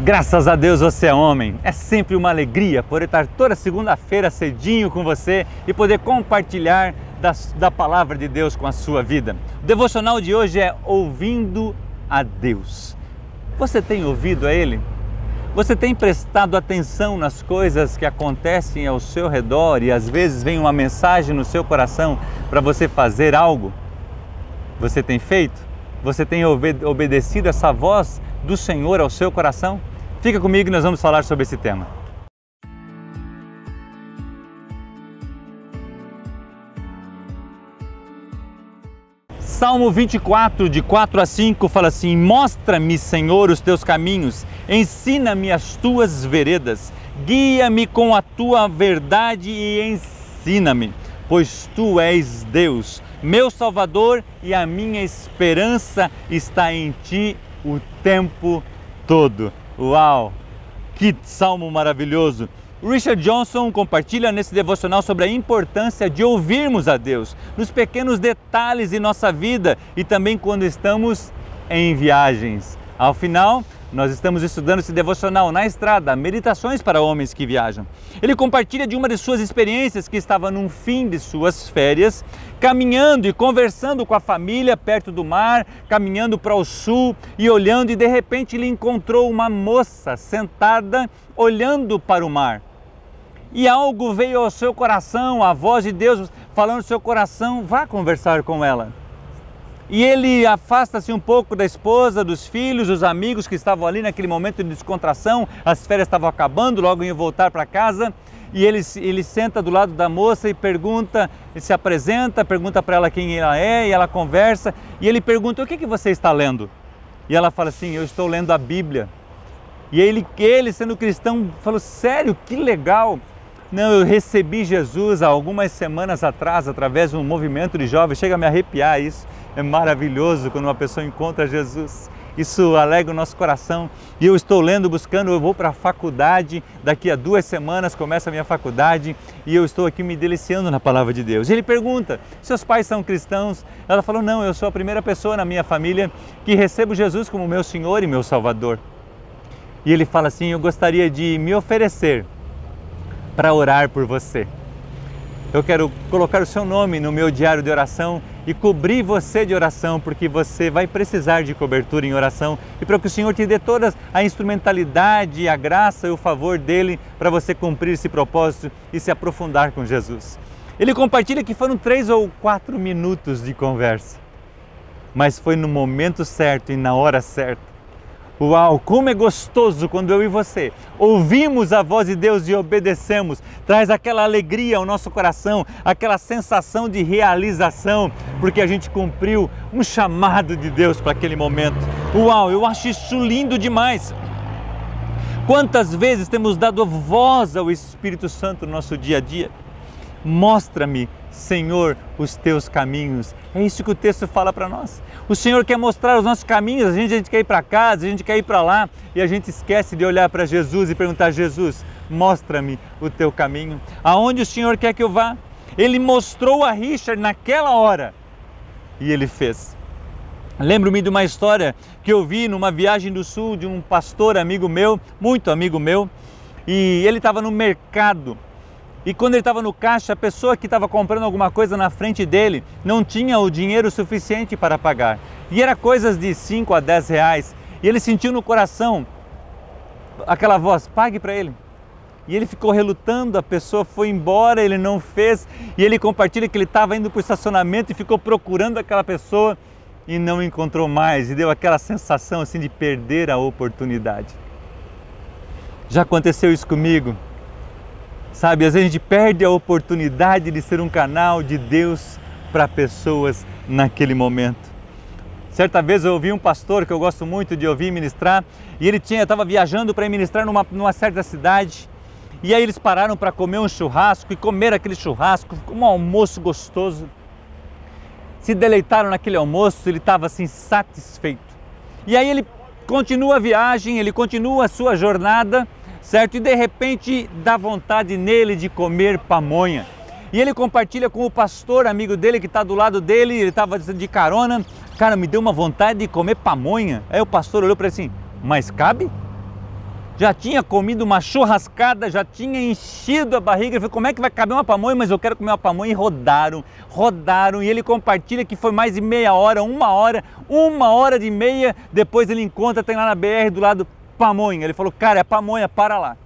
Graças a Deus você é homem. É sempre uma alegria poder estar toda segunda-feira cedinho com você e poder compartilhar da palavra de Deus com a sua vida. O devocional de hoje é Ouvindo a Deus. Você tem ouvido a Ele? Você tem prestado atenção nas coisas que acontecem ao seu redor e às vezes vem uma mensagem no seu coração para você fazer algo? Você tem feito? Você tem obedecido essa voz do Senhor ao seu coração? Fica comigo e nós vamos falar sobre esse tema. Salmo 24, de 4 a 5, fala assim: Mostra-me, Senhor, os teus caminhos, ensina-me as tuas veredas, guia-me com a tua verdade e ensina-me, pois tu és Deus, meu Salvador, e a minha esperança está em ti o tempo todo. Uau! Que salmo maravilhoso! Richard Johnson compartilha nesse devocional sobre a importância de ouvirmos a Deus nos pequenos detalhes de nossa vida e também quando estamos em viagens. Ao final, nós estamos estudando esse devocional na estrada, Meditações para Homens que Viajam. Ele compartilha de uma de suas experiências que estava no fim de suas férias, caminhando e conversando com a família perto do mar, caminhando para o sul e olhando, e de repente ele encontrou uma moça sentada olhando para o mar. E algo veio ao seu coração, a voz de Deus falando no seu coração: vá conversar com ela. E ele afasta-se um pouco da esposa, dos filhos, dos amigos que estavam ali naquele momento de descontração. As férias estavam acabando, logo iam voltar para casa. E ele senta do lado da moça e pergunta, ele se apresenta, pergunta para ela quem ela é, e ela conversa. E ele pergunta: o que você está lendo? E ela fala assim: eu estou lendo a Bíblia. E ele sendo cristão, falou: sério, que legal! Não, eu recebi Jesus há algumas semanas atrás, através de um movimento de jovens. Chega a me arrepiar isso. É maravilhoso quando uma pessoa encontra Jesus. Isso alegra o nosso coração. E eu estou lendo, buscando, eu vou para a faculdade. Daqui a 2 semanas começa a minha faculdade. E eu estou aqui me deliciando na palavra de Deus. E ele pergunta: seus pais são cristãos? Ela falou: não, eu sou a primeira pessoa na minha família que recebo Jesus como meu Senhor e meu Salvador. E ele fala assim: eu gostaria de me oferecer para orar por você. Eu quero colocar o seu nome no meu diário de oração e cobrir você de oração, porque você vai precisar de cobertura em oração, e para que o Senhor te dê toda a instrumentalidade, a graça e o favor dele para você cumprir esse propósito e se aprofundar com Jesus. Ele compartilha que foram 3 ou 4 minutos de conversa, mas foi no momento certo e na hora certa. Uau, como é gostoso quando eu e você ouvimos a voz de Deus e obedecemos. Traz aquela alegria ao nosso coração, aquela sensação de realização, porque a gente cumpriu um chamado de Deus para aquele momento. Uau, eu acho isso lindo demais. Quantas vezes temos dado voz ao Espírito Santo no nosso dia a dia? Mostra-me, Senhor, os teus caminhos. É isso que o texto fala para nós. O Senhor quer mostrar os nossos caminhos. A gente quer ir para casa, a gente quer ir para lá, e a gente esquece de olhar para Jesus e perguntar: Jesus, mostra-me o teu caminho. Aonde o Senhor quer que eu vá? Ele mostrou a Richard naquela hora e ele fez. Lembro-me de uma história que eu vi numa viagem do sul de um pastor amigo meu, muito amigo meu, e ele estava no mercado. E quando ele estava no caixa, a pessoa que estava comprando alguma coisa na frente dele não tinha o dinheiro suficiente para pagar. E era coisas de 5 a 10 reais. E ele sentiu no coração aquela voz: pague para ele. E ele ficou relutando, a pessoa foi embora, ele não fez. E ele compartilha que ele estava indo para o estacionamento e ficou procurando aquela pessoa e não encontrou mais. E deu aquela sensação assim de perder a oportunidade. Já aconteceu isso comigo. Sabe, às vezes a gente perde a oportunidade de ser um canal de Deus para pessoas naquele momento. Certa vez eu ouvi um pastor que eu gosto muito de ouvir ministrar, e ele estava viajando para ministrar numa certa cidade, e aí eles pararam para comer um churrasco, e comer aquele churrasco, um almoço gostoso. Se deleitaram naquele almoço, ele estava assim satisfeito. E aí ele continua a viagem, ele continua a sua jornada, certo? E de repente dá vontade nele de comer pamonha. E ele compartilha com o pastor amigo dele que está do lado dele, ele estava de carona: cara, me deu uma vontade de comer pamonha. Aí o pastor olhou para ele assim: mas cabe? já tinha comido uma churrascada, já tinha enchido a barriga. Ele falou, como é que vai caber uma pamonha? Mas eu quero comer uma pamonha. E rodaram, e ele compartilha que foi mais de meia hora, 1h30, depois ele encontra, tem lá na BR do lado, pamonha. Ele falou, cara, é pamonha, para lá.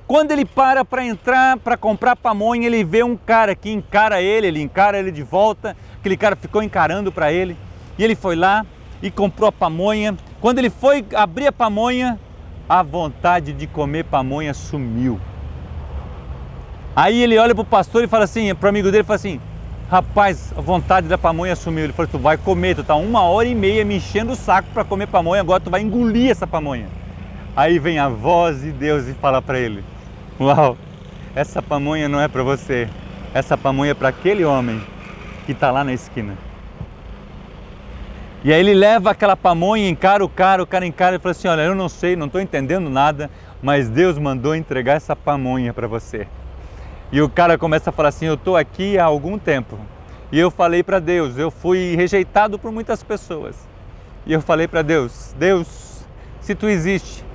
Quando ele para entrar, para comprar pamonha, ele vê um cara que encara ele encara ele de volta, aquele cara ficou encarando para ele, e ele foi lá e comprou a pamonha. Quando ele foi abrir a pamonha, a vontade de comer pamonha sumiu. Aí ele olha para o pastor e fala assim, para o amigo dele, fala assim, rapaz, a vontade da pamonha sumiu. Ele falou, tu vai comer, tu tá 1h30 me enchendo o saco para comer pamonha, agora tu vai engolir essa pamonha. Aí vem a voz de Deus e fala para ele, uau, essa pamonha não é para você, essa pamonha é para aquele homem que está lá na esquina. E aí ele leva aquela pamonha, encara o cara encara e fala assim, olha, eu não sei, não estou entendendo nada, mas Deus mandou entregar essa pamonha para você. E o cara começa a falar assim, eu estou aqui há algum tempo, e eu falei para Deus, eu fui rejeitado por muitas pessoas, e eu falei para Deus, Deus, se tu existe,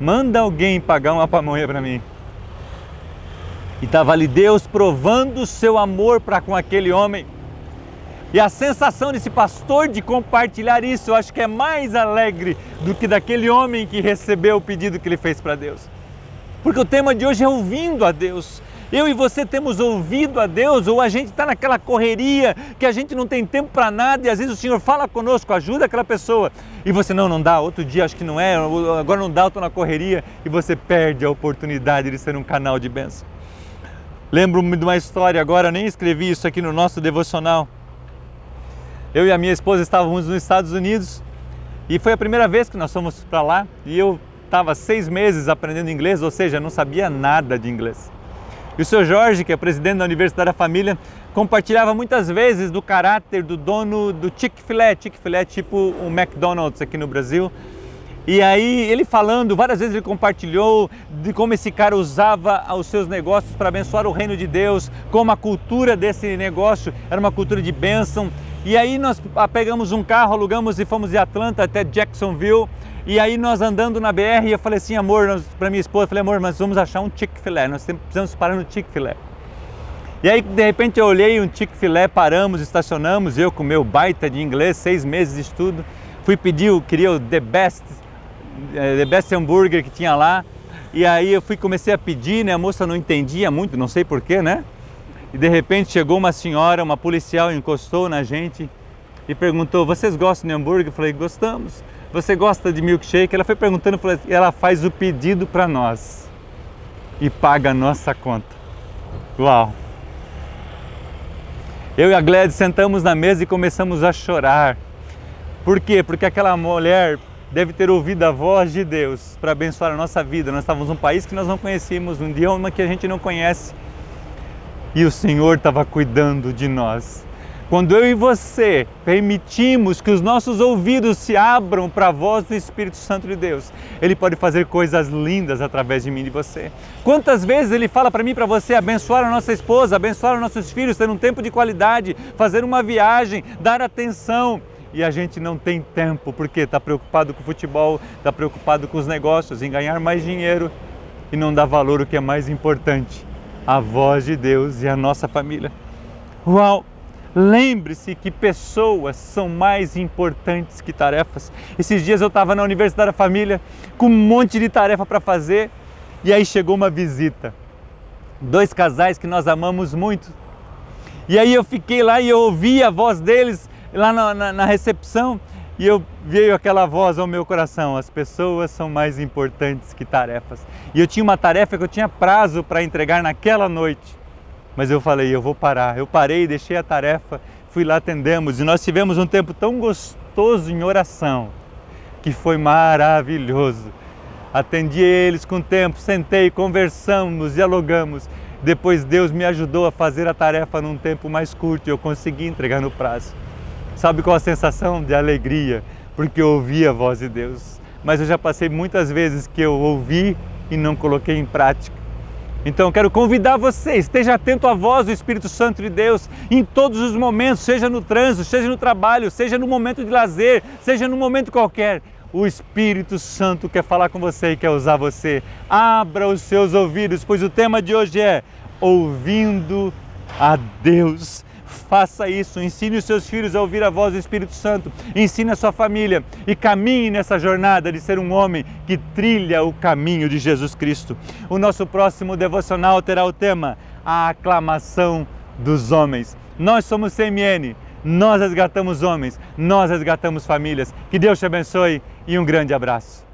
manda alguém pagar uma pamonha para mim. E estava ali Deus provando o seu amor para com aquele homem. E a sensação desse pastor de compartilhar isso, eu acho que é mais alegre do que daquele homem que recebeu o pedido que ele fez para Deus. Porque o tema de hoje é ouvindo a Deus. Eu e você temos ouvido a Deus, ou a gente está naquela correria que a gente não tem tempo para nada e às vezes o Senhor fala conosco, ajuda aquela pessoa e você não dá, outro dia acho que não é, agora não dá, eu estou na correria, e você perde a oportunidade de ser um canal de bênção. Lembro-me de uma história agora, nem escrevi isso aqui no nosso devocional. Eu e a minha esposa estávamos nos Estados Unidos e foi a primeira vez que nós fomos para lá e eu estava 6 meses aprendendo inglês, ou seja, não sabia nada de inglês. E o Sr. Jorge, que é presidente da Universidade da Família, compartilhava muitas vezes do caráter do dono do Chick-fil-A, tipo o McDonald's aqui no Brasil. E aí ele falando, várias vezes ele compartilhou de como esse cara usava os seus negócios para abençoar o reino de Deus, como a cultura desse negócio era uma cultura de bênção. E aí nós pegamos um carro, alugamos e fomos de Atlanta até Jacksonville. E aí nós andando na BR, eu falei assim, amor, para minha esposa, eu falei, amor, nós vamos achar um Chick-fil-A, nós precisamos parar no Chick-fil-A. E aí de repente eu olhei um Chick-fil-A, paramos, estacionamos, eu com meu baita de inglês, 6 meses de estudo, fui pedir, queria o The Best hambúrguer que tinha lá. E aí eu comecei a pedir, né, a moça não entendia muito, não sei porquê, né? E de repente chegou uma senhora, uma policial, encostou na gente e perguntou, vocês gostam de hambúrguer? Eu falei, gostamos. Você gosta de milkshake? Ela foi perguntando, ela faz o pedido para nós e paga a nossa conta. Uau! Eu e a Gladys sentamos na mesa e começamos a chorar. Por quê? Porque aquela mulher deve ter ouvido a voz de Deus para abençoar a nossa vida. Nós estávamos num país que nós não conhecíamos, num idioma que a gente não conhece. E o Senhor estava cuidando de nós. Quando eu e você permitimos que os nossos ouvidos se abram para a voz do Espírito Santo de Deus, Ele pode fazer coisas lindas através de mim e de você. Quantas vezes Ele fala para mim e para você abençoar a nossa esposa, abençoar os nossos filhos, ter um tempo de qualidade, fazer uma viagem, dar atenção. E a gente não tem tempo, porque está preocupado com o futebol, está preocupado com os negócios, em ganhar mais dinheiro e não dá valor ao que é mais importante, a voz de Deus e a nossa família. Uau! Lembre-se que pessoas são mais importantes que tarefas. Esses dias eu estava na Universidade da Família com um monte de tarefa para fazer e aí chegou uma visita. 2 casais que nós amamos muito. E aí eu fiquei lá e eu ouvi a voz deles lá na recepção e veio aquela voz ao meu coração, as pessoas são mais importantes que tarefas. E eu tinha uma tarefa que eu tinha prazo para entregar naquela noite. Mas eu falei, eu vou parar. Eu parei, deixei a tarefa, fui lá, atendemos. E nós tivemos um tempo tão gostoso em oração, que foi maravilhoso. Atendi eles com tempo, sentei, conversamos, dialogamos. Depois Deus me ajudou a fazer a tarefa num tempo mais curto e eu consegui entregar no prazo. Sabe qual a sensação? De alegria, porque eu ouvi a voz de Deus. Mas eu já passei muitas vezes que eu ouvi e não coloquei em prática. Então eu quero convidar você, esteja atento à voz do Espírito Santo de Deus em todos os momentos, seja no trânsito, seja no trabalho, seja no momento de lazer, seja no momento qualquer. O Espírito Santo quer falar com você e quer usar você. Abra os seus ouvidos, pois o tema de hoje é ouvindo a Deus. Faça isso, ensine os seus filhos a ouvir a voz do Espírito Santo, ensine a sua família e caminhe nessa jornada de ser um homem que trilha o caminho de Jesus Cristo. O nosso próximo devocional terá o tema A Aclamação dos Homens. Nós somos CMN, nós resgatamos homens, nós resgatamos famílias. Que Deus te abençoe e um grande abraço.